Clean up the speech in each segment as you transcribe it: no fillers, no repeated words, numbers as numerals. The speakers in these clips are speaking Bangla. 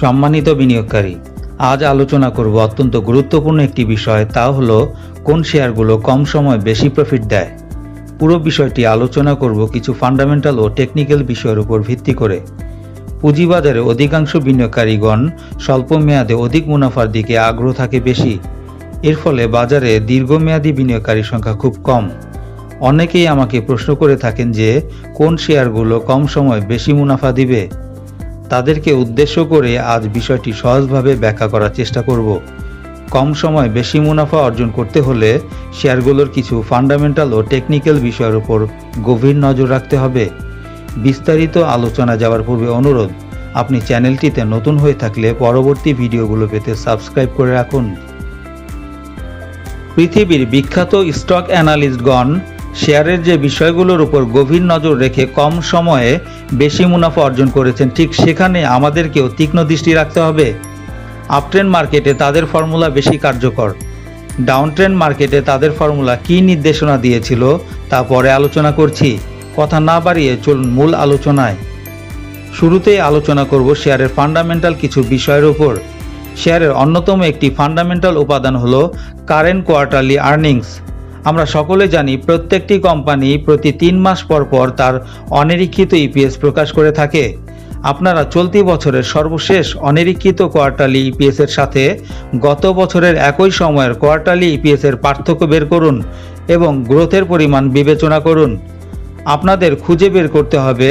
সম্মানিত বিনিয়োগকারী, আজ আলোচনা করব অত্যন্ত গুরুত্বপূর্ণ একটি বিষয়, তা হলো কোন শেয়ারগুলো কম সময়ে বেশি প্রফিট দেয়। পুরো বিষয়টি আলোচনা করব কিছু ফান্ডামেন্টাল ও টেকনিক্যাল বিষয়ের উপর ভিত্তি করে। পুঁজিবাজারে অধিকাংশ বিনিয়োগকারীগণ স্বল্প মেয়াদে অধিক মুনাফার দিকে আগ্রহ থাকে বেশি। এর ফলে বাজারে দীর্ঘমেয়াদী বিনিয়োগকারীর সংখ্যা খুব কম। অনেকেই আমাকে প্রশ্ন করে থাকেন যে কোন শেয়ারগুলো কম সময়ে বেশি মুনাফা দিবে। তাদেরকে উদ্দেশ্য করে আজ বিষয়টি সহজভাবে ব্যাখ্যা করার চেষ্টা করব। কম সময়ে বেশি মুনাফা অর্জন করতে হলে শেয়ারগুলোর কিছু ফান্ডামেন্টাল ও টেকনিক্যাল বিষয়ের উপর গভীর নজর রাখতে হবে। বিস্তারিত আলোচনা যাওয়ার পূর্বে অনুরোধ, আপনি চ্যানেলটিতে নতুন হয়ে থাকলে পরবর্তী ভিডিওগুলো পেতে সাবস্ক্রাইব করে রাখুন। পৃথিবীর বিখ্যাত স্টক অ্যানালিস্টগণ শেয়ারের যে বিষয়গুলোর উপর গভীর নজর রেখে কম সময়ে বেশি মুনাফা অর্জন করেছেন, ঠিক সেখানে আমাদেরকেও তীক্ষ্ণ দৃষ্টি রাখতে হবে। আপট্রেন্ড মার্কেটে তাদের ফর্মুলা বেশি কার্যকর। ডাউনট্রেন্ড মার্কেটে তাদের ফর্মুলা কী নির্দেশনা দিয়েছিল তা পরে আলোচনা করছি। কথা না বাড়িয়ে চলুন মূল আলোচনায়। শুরুতেই আলোচনা করব শেয়ারের ফান্ডামেন্টাল কিছু বিষয়ের উপর। শেয়ারের অন্যতম একটি ফান্ডামেন্টাল উপাদান হলো কারেন্ট কোয়ার্টারলি আর্নিংস। আমরা সকলে জানি প্রত্যেকটি কোম্পানি প্রতি 3 মাস পর পর তার অনিরীক্ষিত ইপিএস প্রকাশ করে থাকে। আপনারা চলতি বছরের সর্বশেষ অনিরীক্ষিত কোয়ার্টারলি ইপিএস এর সাথে গত বছরের একই সময়ের কোয়ার্টারলি ইপিএস এর পার্থক্য বের করুন এবং গ্রোথের পরিমাণ বিবেচনা করুন। আপনাদের খুঁজে বের করতে হবে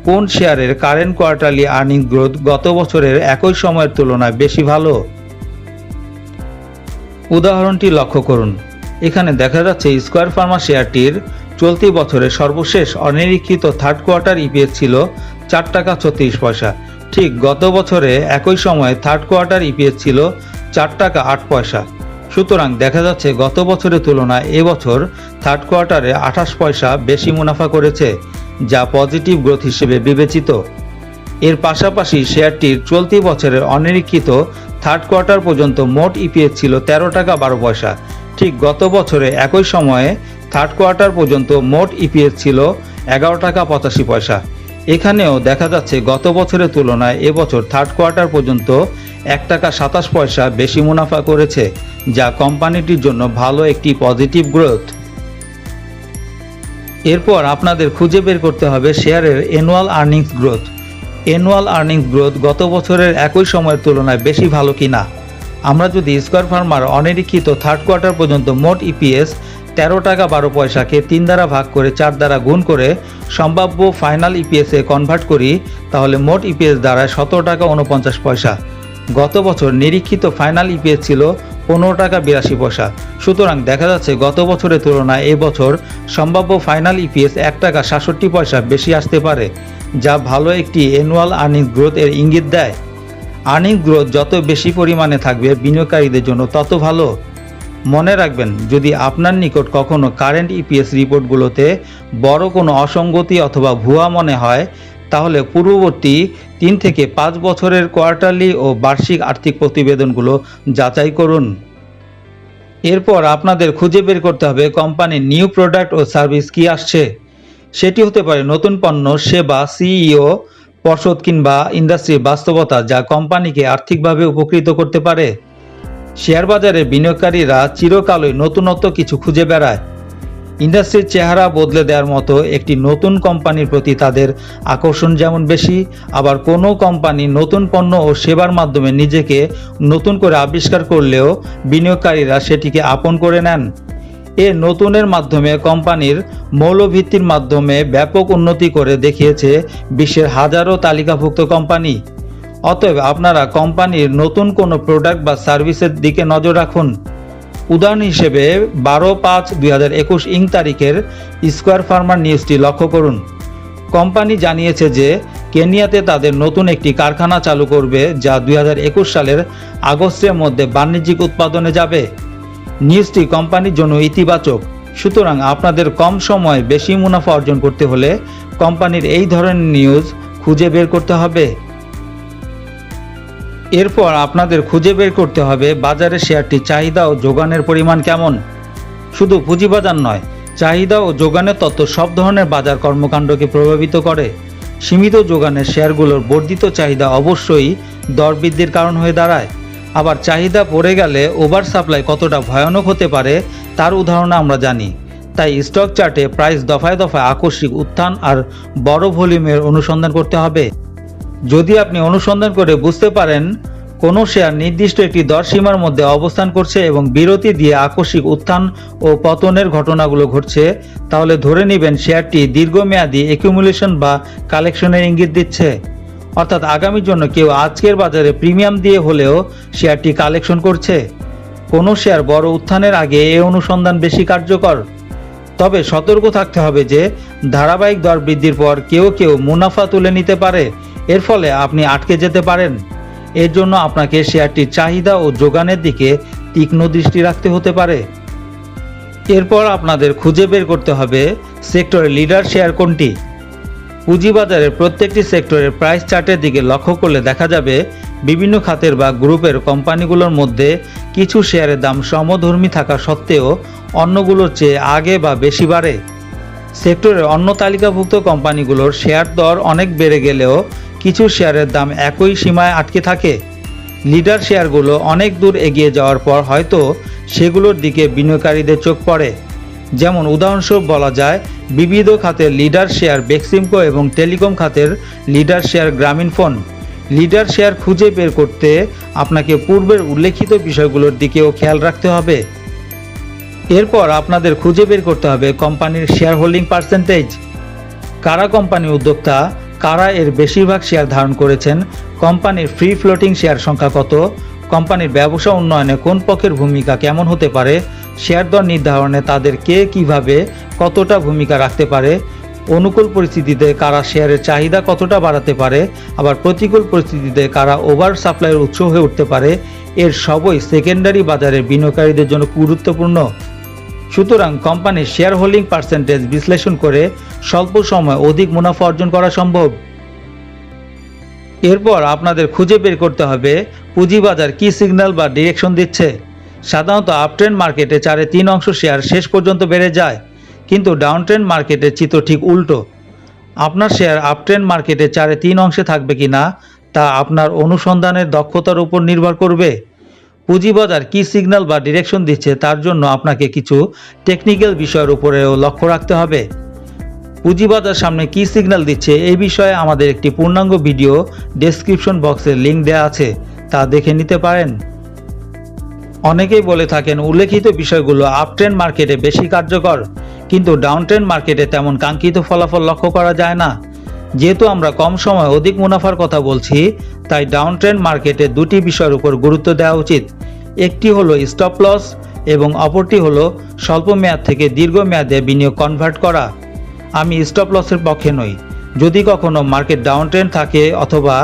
কোন শেয়ারের কারেন্ট কোয়ার্টারলি আর্নিং গ্রোথ গত বছরের একই সময়ের তুলনায় বেশি ভালো। উদাহরণটি লক্ষ্য করুন। এখানে দেখা যাচ্ছে স্কয়ার ফার্মা শেয়ারটির চলতি বছরের সর্বশেষ অনিরীক্ষিত থার্ড কোয়ার্টার ইপিএস ছিল 4 টাকা 36 পয়সা। ঠিক গত বছরে একই সময়ে থার্ড কোয়ার্টার ইপিএস ছিল 4 টাকা 8 পয়সা। সুতরাং দেখা যাচ্ছে গত বছরের তুলনায় এবছর থার্ড কোয়ার্টারে 28 পয়সা বেশি মুনাফা করেছে, যা পজিটিভ গ্রোথ হিসেবে বিবেচিত। এর পাশাপাশি শেয়ারটির চলতি বছরের অনিরীক্ষিত থার্ড কোয়ার্টার পর্যন্ত মোট ইপিএস ছিল 13 টাকা 12 পয়সা। ঠিক গত বছরে একই সময়ে থার্ড কোয়ার্টার পর্যন্ত মোট ইপিএস ছিল 11 টাকা 85 পয়সা। এখানেও দেখা যাচ্ছে গত বছরের তুলনায় এবছর থার্ড কোয়ার্টার পর্যন্ত 1 টাকা 27 পয়সা বেশি মুনাফা করেছে, যা কোম্পানিটির জন্য ভালো একটি পজিটিভ গ্রোথ। এরপর আপনাদের খুঁজে বের করতে হবে শেয়ারের annual earnings growth. Annual earnings growth গত বছরের একই সময়ের তুলনায় বেশি ভালো কিনা। আমরা যদি স্কয়ার ফার্মার অনিরীক্ষিত থার্ড কোয়ার্টার পর্যন্ত মোট ইপিএস 13 টাকা 12 পয়সাকে 3 দ্বারা ভাগ করে 4 দ্বারা গুণ করে সম্ভাব্য ফাইনাল ইপিএসে কনভার্ট করি, তাহলে মোট ইপিএস দাঁড়ায় 17 টাকা 49 পয়সা। গত বছর নিরীক্ষিত ফাইনাল ইপিএস ছিল 15 টাকা 82 পয়সা। সুতরাং দেখা যাচ্ছে গত বছরের তুলনায় এবছর সম্ভাব্য ফাইনাল ইপিএস 1 টাকা 67 পয়সা বেশি আসতে পারে, যা ভালো একটি অ্যানুয়াল আর্নিংস গ্রোথ এর ইঙ্গিত দেয়। আর্নিংস গ্রোথ যত বেশি পরিমাণে থাকবে বিনিয়োগকারীদের জন্য তত ভালো। মনে রাখবেন, যদি আপনার নিকট কখনো কারেন্ট ইপিএস রিপোর্টগুলোতে বড় কোনো অসঙ্গতি অথবা ভুয়া মনে হয়, তাহলে পূর্ববর্তী 3 থেকে 5 বছরের কোয়ার্টারলি ও বার্ষিক আর্থিক প্রতিবেদনগুলো যাচাই করুন। এরপর আপনাদের খুঁজে বের করতে হবে কোম্পানির নিউ প্রোডাক্ট ও সার্ভিস কি আসছে। সেটি হতে পারে নতুন পণ্য, সেবা, সিইও, পর্ষদ কিংবা ইন্ডাস্ট্রির বাস্তবতা, যা কোম্পানিকে আর্থিকভাবে উপকৃত করতে পারে। শেয়ার বাজারে বিনিয়োগকারীরা চিরকালই নতুনত্ব কিছু খুঁজে বেড়ায়। ইন্ডাস্ট্রির চেহারা বদলে দেওয়ার মতো একটি নতুন কোম্পানির প্রতি তাদের আকর্ষণ যেমন বেশি, আবার কোনো কোম্পানি নতুন পণ্য ও সেবার মাধ্যমে নিজেকে নতুন করে আবিষ্কার করলেও বিনিয়োগকারীরা সেটিকে আপন করে নেন। এ নতুনের মাধ্যমে কোম্পানির মৌলভিত্তির মাধ্যমে ব্যাপক উন্নতি করে দেখিয়েছে বিশ্বের হাজারো তালিকাভুক্ত কোম্পানি। অতএব আপনারা কোম্পানির নতুন কোনো প্রোডাক্ট বা সার্ভিসের দিকে নজর রাখুন। উদাহরণ হিসেবে 12/5/2021 ইং তারিখের স্কয়ার ফার্মার নিউজটি লক্ষ্য করুন। কোম্পানি জানিয়েছে যে কেনিয়াতে তাদের নতুন একটি কারখানা চালু করবে, যা 2021 সালের আগস্টের মধ্যে বাণিজ্যিক উৎপাদনে যাবে। নিউজটি কোম্পানির জন্য ইতিবাচক। সুতরাং আপনাদের কম সময়ে বেশি মুনাফা অর্জন করতে হলে কোম্পানির এই ধরনের নিউজ খুঁজে বের করতে হবে। এরপর আপনাদের খুঁজে বের করতে হবে বাজারে শেয়ারটির চাহিদা ও যোগানের পরিমাণ কেমন। শুধু পুঁজিবাজার নয়, চাহিদা ও যোগানের তত্ত্ব সব ধরনের বাজার কর্মকাণ্ডকে প্রভাবিত করে। সীমিত যোগানের শেয়ারগুলোর বর্ধিত চাহিদা অবশ্যই দর বৃদ্ধির কারণ হয়ে দাঁড়ায়। আবার চাহিদা পড়ে গেলে ওভার সাপ্লাই কতটা ভয়ানক হতে পারে তার উদাহরণ আমরা জানি। তাই স্টক চার্টে প্রাইস দফায় দফায় আকস্মিক উত্থান আর বড় ভলিউমের অনুসন্ধান করতে হবে। যদি আপনি অনুসন্ধান করে বুঝতে পারেন কোনো শেয়ার নির্দিষ্ট একটি দর সীমার মধ্যে অবস্থান করছে এবং বিরতি দিয়ে আকস্মিক উত্থান ও পতনের ঘটনাগুলো ঘটছে, তাহলে ধরে নেবেন শেয়ারটি দীর্ঘমেয়াদী অ্যাকুমুলেশন বা কালেকশনের ইঙ্গিত দিচ্ছে। অর্থাৎ আগামীর জন্য কেউ আজকের বাজারে প্রিমিয়াম দিয়ে হলেও শেয়ারটি কালেকশন করছে। কোনো শেয়ার বড় উত্থানের আগে এই অনুসন্ধান বেশি কার্যকর। তবে সতর্ক থাকতে হবে যে ধারাবাহিক দর বৃদ্ধির পর কেউ কেউ মুনাফা তুলে নিতে পারে, এর ফলে আপনি আটকে যেতে পারেন। এর জন্য আপনাকে শেয়ারটির চাহিদা ও যোগানের দিকে তীক্ষ্ণ দৃষ্টি রাখতে হতে পারে। এরপর আপনাদের খুঁজে বের করতে হবে সেক্টরের লিডার শেয়ার কোনটি। পুঁজিবাজারের প্রত্যেকটি সেক্টরের প্রাইস চার্টের দিকে লক্ষ্য করলে দেখা যাবে বিভিন্ন খাতের বা গ্রুপের কোম্পানিগুলোর মধ্যে কিছু শেয়ারের দাম সমধর্মী থাকা সত্ত্বেও অন্যগুলোর চেয়ে আগে বা বেশি বাড়ে। সেক্টরের অন্য তালিকাভুক্ত কোম্পানিগুলোর শেয়ার দর অনেক বেড়ে গেলেও কিছু শেয়ারের দাম একই সীমায় আটকে থাকে। লিডার শেয়ারগুলো অনেক দূর এগিয়ে যাওয়ার পর হয়তো সেগুলোর দিকে বিনিয়োগকারীদের চোখ পড়ে। যেমন উদাহরণস্বরূপ বলা যায় বিবিধ খাতের লিডার শেয়ার বেক্সিমকো এবং টেলিকম খাতের leader share Grameenphone. Leader share খুঁজে বের করতে আপনাকে পূর্বের উল্লেখিত বিষয়গুলোর দিকেও খেয়াল রাখতে হবে। এরপর আপনাদের খুঁজে বের করতে হবে কোম্পানির শেয়ার হোল্ডিং পার্সেন্টেজ। কারা কোম্পানির উদ্যোক্তা, কারা এর বেশিরভাগ শেয়ার ধারণ করেছেন, কোম্পানির ফ্রি ফ্লোটিং শেয়ার সংখ্যা কত, কোম্পানির ব্যবসা উন্নয়নে কোন পক্ষের ভূমিকা কেমন হতে পারে, শেয়ার দর নির্ধারণে তাদের কে কিভাবে কতটা ভূমিকা রাখতে পারে, অনুকূল পরিস্থিতিতে কারা শেয়ারের চাহিদা কতটা বাড়াতে পারে, আবার প্রতিকূল পরিস্থিতিতে কারা ওভার সাপ্লাইয়ের উৎস হয়ে উঠতে পারে, এর সবই সেকেন্ডারি বাজারের বিনিয়োগকারীদের জন্য গুরুত্বপূর্ণ। সুতরাং কোম্পানির শেয়ার হোল্ডিং পার্সেন্টেজ বিশ্লেষণ করে স্বল্প সময়ে অধিক মুনাফা অর্জন করা সম্ভব। এরপর আপনাদের খুঁজে বের করতে হবে পুঁজিবাজার কি সিগন্যাল বা ডিরেকশন দিচ্ছে। সাধারণত আপট্রেন্ড মার্কেটে 4/3 শেয়ার শেষ পর্যন্ত বেড়ে যায়, কিন্তু ডাউনট্রেন্ড মার্কেটের চিত্র ঠিক উল্টো। আপনার শেয়ার আপট্রেন্ড মার্কেটে 4/3 থাকবে কিনা তা আপনার অনুসন্ধানের দক্ষতার উপর নির্ভর করবে। পুঁজিবাজার কি সিগন্যাল বা ডিরেকশন দিচ্ছে তার জন্য আপনাকে কিছু টেকনিক্যাল বিষয়ের উপরেও লক্ষ্য রাখতে হবে। পুঁজিবাজার সামনে কি সিগন্যাল দিচ্ছে এই বিষয়ে আমাদের একটি পূর্ণাঙ্গ ভিডিও ডেসক্রিপশন বক্সে লিঙ্ক দেওয়া আছে, তা দেখে নিতে পারেন। অনেকেই বলে থাকেন উল্লেখিত বিষয়গুলো আপট্রেন্ড মার্কেটে বেশি কার্যকর, কিন্তু ডাউনট্রেন্ড মার্কেটে তেমন কাঙ্ক্ষিত ফলাফল লক্ষ্য করা যায় না। যেহেতু আমরা কম সময়ে অধিক মুনাফার কথা বলছি, তাই ডাউনট্রেন্ড মার্কেটে দুটি বিষয়ের উপর গুরুত্ব দেওয়া উচিত। একটি হলো স্টপ লস এবং অপরটি হলো স্বল্প মেয়াদ থেকে দীর্ঘমেয়াদে বিনিয়োগ কনভার্ট করা। আমি স্টপ লসের পক্ষে নই। যদি কখনো মার্কেট ডাউনট্রেন্ড থাকে অথবা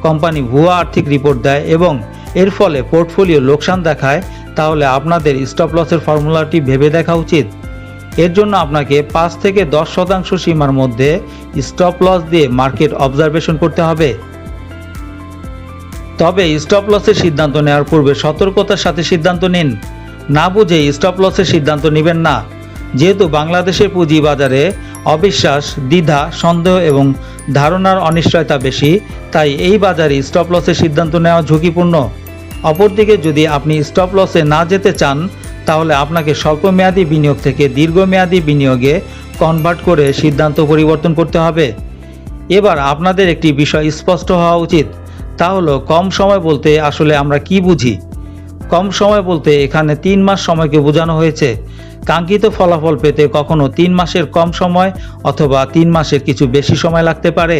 কোম্পানি ভুয়া আর্থিক রিপোর্ট দেয় এবং এর ফলে পোর্টফোলিও লোকসান দেখায়, তাহলে আপনাদের স্টপ লসের ফর্মুলাটি ভেবে দেখা উচিত। এর জন্য আপনাকে 5 থেকে 10% সীমার মধ্যে স্টপ লস দিয়ে মার্কেট অবজারভেশন করতে হবে। তবে স্টপ লসের সিদ্ধান্ত নেওয়ার পূর্বে সতর্কতার সাথে সিদ্ধান্ত নিন। না বুঝে স্টপ লসের সিদ্ধান্ত নেবেন না। যেহেতু বাংলাদেশের পুঁজি বাজারে অবিশ্বাস, দ্বিধা, সন্দেহ এবং ধারণার অনিশ্চয়তা বেশি, তাই এই বাজারে স্টপ লসের সিদ্ধান্ত নেওয়া ঝুঁকিপূর্ণ। অপরদিকে যদি আপনি স্টপ লসে না যেতে চান, তাহলে আপনাকে স্বল্পমেয়াদী বিনিয়োগ থেকে দীর্ঘমেয়াদী বিনিয়োগে কনভার্ট করে সিদ্ধান্ত পরিবর্তন করতে হবে। এবার আপনাদের একটি বিষয় স্পষ্ট হওয়া উচিত, তা হলো কম সময় বলতে আসলে আমরা কি বুঝি। কম সময় বলতে এখানে 3 মাস সময়কে বোঝানো হয়েছে। কাঙ্ক্ষিত ফলাফল পেতে কখনো 3 মাসের কম সময় অথবা 3 মাসের কিছু বেশি সময় লাগতে পারে।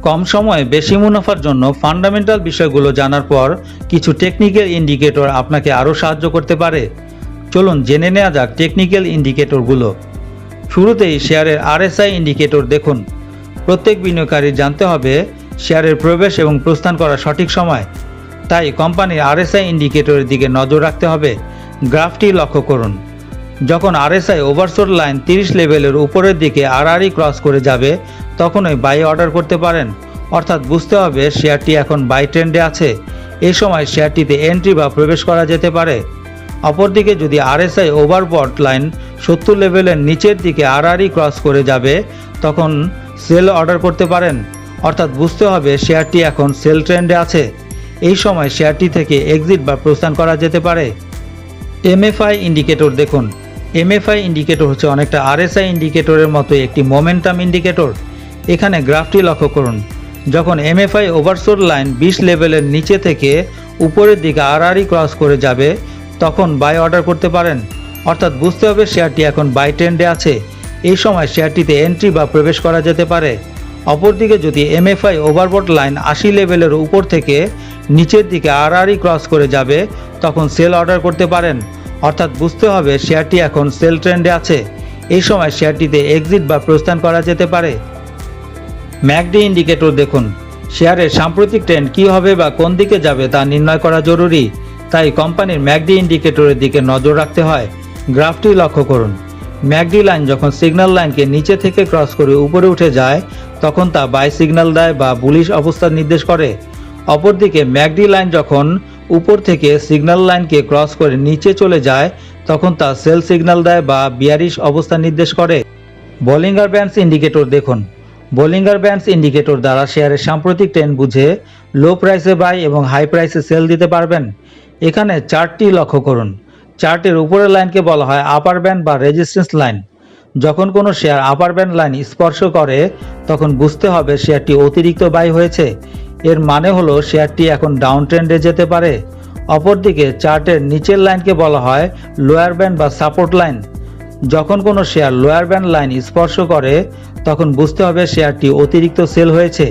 কম সময়ে বেশি মুনাফার জন্য ফান্ডামেন্টাল বিষয়গুলো জানার পর কিছু টেকনিক্যাল ইন্ডিকেটর আপনাকে আরও সাহায্য করতে পারে। চলুন জেনে নেওয়া যাক টেকনিক্যাল ইন্ডিকেটরগুলো। শুরুতেই শেয়ারের RSI ইন্ডিকেটর দেখুন। প্রত্যেক বিনিয়োগকারীর জানতে হবে শেয়ারের প্রবেশ এবং প্রস্থান করার সঠিক সময়। তাই কোম্পানির RSI ইন্ডিকেটরের দিকে নজর রাখতে হবে। গ্রাফটি লক্ষ্য করুন। যখন RSI ওভারসোল্ড লাইন 30 লেভেলের উপরের দিকে আড়াআড়ি ক্রস করে যাবে, তখনই বাই অর্ডার করতে পারেন। অর্থাৎ বুঝতে হবে শেয়ারটি এখন বাই ট্রেন্ডে আছে। এই সময় শেয়ারটিতে এন্ট্রি বা প্রবেশ করা যেতে পারে। অপরদিকে যদি RSI ওভারবট লাইন 70 লেভেলের নিচের দিকে আড়াআড়ি ক্রস করে যাবে, তখন সেল অর্ডার করতে পারেন, অর্থাৎ বুঝতে হবে শেয়ারটি এখন সেল ট্রেন্ডে আছে। এই সময় শেয়ারটি থেকে এক্সিট বা প্রস্থান করা যেতে পারে। এমএফআই ইন্ডিকেটর দেখুন। এমএফআই ইন্ডিকেটর হচ্ছে অনেকটা আরএসআই ইন্ডিকেটরের মতো একটি মোমেন্টাম ইন্ডিকেটর। এখানে গ্রাফটি লক্ষ্য করুন। যখন এমএফআই ওভারসোল্ড লাইন 20 লেভেলের নিচে থেকে উপরের দিকে আড়াআড়ি ক্রস করে যাবে, তখন বাই অর্ডার করতে পারেন, অর্থাৎ বুঝতে হবে শেয়ারটি এখন বাই ট্রেন্ডে আছে। এই সময় শেয়ারটিতে এন্ট্রি বা প্রবেশ করা যেতে পারে। অপরদিকে যদি এমএফআই ওভারবট লাইন 80 লেভেলের উপর থেকে নিচের দিকে আড়াআড়ি ক্রস করে যাবে, তখন সেল অর্ডার করতে পারেন, অর্থাৎ বুঝতে হবে শেয়ারটি এখন সেল ট্রেন্ডে আছে। এই সময় শেয়ারটিতে এক্সিট বা প্রস্থান করা যেতে পারে। ম্যাকডি ইন্ডিকেটর দেখুন। শেয়ারের সাম্প্রতিক ট্রেন্ড কী হবে বা কোন দিকে যাবে তা নির্ণয় করা জরুরি, তাই কোম্পানির ম্যাকডি ইন্ডিকেটরের দিকে নজর রাখতে হয়। গ্রাফটি লক্ষ্য করুন। ম্যাকডি লাইন যখন সিগন্যাল লাইনকে নিচে থেকে ক্রস করে উপরে উঠে যায়, তখন তা বাই সিগন্যাল দেয় বা বুলিশ অবস্থান নির্দেশ করে। অপরদিকে ম্যাকডি লাইন যখন উপর থেকে সিগন্যাল লাইনকে ক্রস করে নিচে চলে যায়, তখন তা সেল সিগন্যাল দেয় বা বিয়ারিশ অবস্থান নির্দেশ করে। বলিঙ্গার ব্যান্ডস ইন্ডিকেটর দেখুন। বলিঙ্গার ব্যান্ডস ইন্ডিকেটর দ্বারা শেয়ারের সাম্প্রতিক ট্রেন্ড বুঝে লো প্রাইসে বাই এবং হাই প্রাইসে সেল দিতে পারবেন। এখানে চার্টটি লক্ষ্য করুন। চার্টের উপরের লাইনকে বলা হয় আপার ব্যান্ড বা রেজিস্ট্যান্স লাইন। যখন কোনো শেয়ার আপার ব্যান্ড লাইন স্পর্শ করে, তখন বুঝতে হবে শেয়ারটি অতিরিক্ত বাই হয়েছে। এর মানে হলো শেয়ারটি এখন ডাউন ট্রেন্ডে যেতে পারে। অপরদিকে চার্টের নিচের লাইনকে বলা হয় লোয়ার ব্যান্ড বা সাপোর্ট লাইন। যখন কোনো শেয়ার লোয়ার ব্যান্ড লাইন স্পর্শ করে, তখন বুঝতে হবে শেয়ারটি অতিরিক্ত সেল হয়েছে।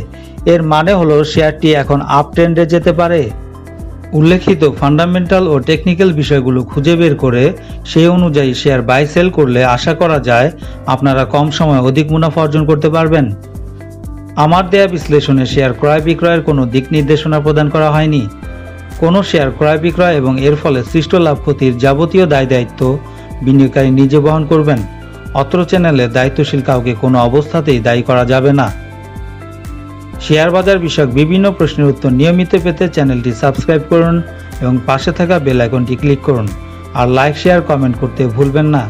এর মানে হলো শেয়ারটি এখন আপ ট্রেন্ডে যেতে পারে। উল্লেখিত ফান্ডামেন্টাল ও টেকনিক্যাল বিষয়গুলো খুঁজে বের করে সেই অনুযায়ী শেয়ার বাই সেল করলে আশা করা যায় আপনারা কম সময়ে অধিক মুনাফা অর্জন করতে পারবেন। আমার দেয়া বিশ্লেষণে শেয়ার ক্রয় বিক্রয়ের কোনো দিক নির্দেশনা প্রদান করা হয়নি। কোনো শেয়ার ক্রয় বিক্রয় এবং এর ফলে সৃষ্ট লাভ ক্ষতির যাবতীয় দায় দায়িত্ব বিনিয়োগকারী নিজে বহন করবেন। অত্র চ্যানেলে দায়িত্বশীল কাউকে কোনো অবস্থাতেই দায়ী করা যাবে না। শেয়ার বাজার বিষয়ক বিভিন্ন প্রশ্নের উত্তর নিয়মিত পেতে চ্যানেলটি সাবস্ক্রাইব করুন এবং পাশে থাকা বেল আইকনটি ক্লিক করুন। আর লাইক, শেয়ার, কমেন্ট করতে ভুলবেন না।